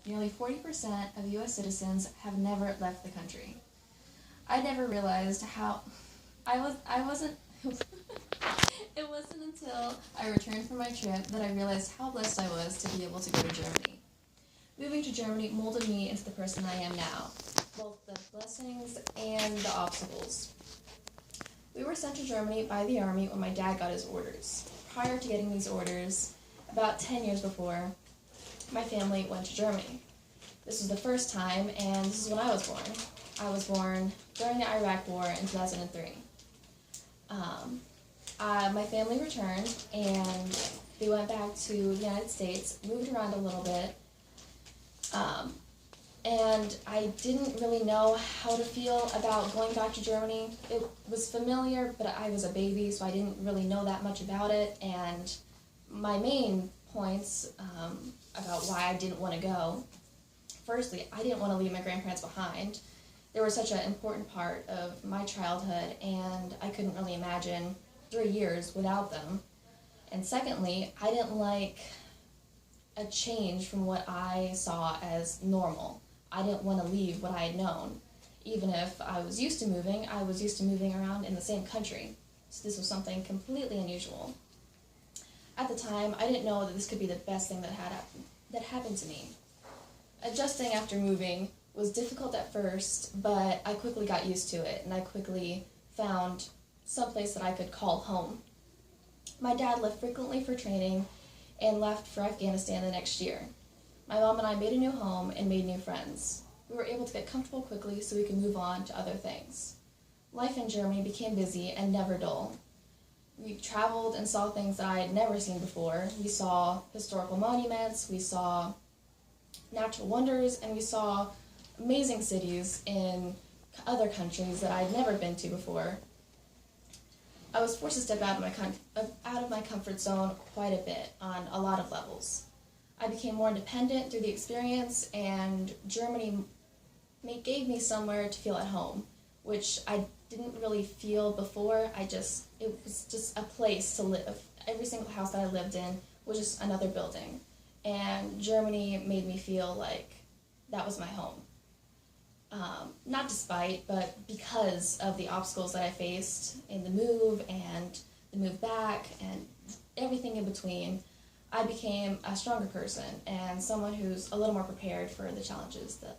nearly 40% of U.S. citizens have never left the country. I never realized how I wasn't it wasn't until I returned from my trip that I realized how blessed I was to be able to go to Germany. Moving to Germany molded me into the person I am now, both the blessings and the obstacles. We were sent to Germany by the Army when my dad got his orders. Prior to getting these orders, about 10 years before, my family went to Germany. This was the first time, and this is when I was born. I was born during the Iraq War in 2003. My family returned, and they went back to the United States, moved around a little bit, and I didn't really know how to feel about going back to Germany. It was familiar, but I was a baby, so I didn't really know that much about it, and my main points about why I didn't want to go. Firstly, I didn't want to leave my grandparents behind. They were such an important part of my childhood, and I couldn't really imagine 3 years without them. And secondly, I didn't like a change from what I saw as normal. I didn't want to leave what I had known. Even if I was used to moving around in the same country. So this was something completely unusual. At the time, I didn't know that this could be the best thing that happened to me. Adjusting after moving was difficult at first, but I quickly got used to it, and I quickly found someplace that I could call home. My dad left frequently for training and left for Afghanistan the next year. My mom and I made a new home and made new friends. We were able to get comfortable quickly so we could move on to other things. Life in Germany became busy and never dull. We traveled and saw things that I had never seen before. We saw historical monuments, we saw natural wonders, and we saw amazing cities in other countries that I'd never been to before. I was forced to step out of my comfort zone quite a bit on a lot of levels. I became more independent through the experience, and Germany gave me somewhere to feel at home, which I didn't really feel before. It was just a place to live. Every single house that I lived in was just another building, and Germany made me feel like that was my home. Not despite, but because of the obstacles that I faced in the move and the move back and everything in between, I became a stronger person and someone who's a little more prepared for the challenges that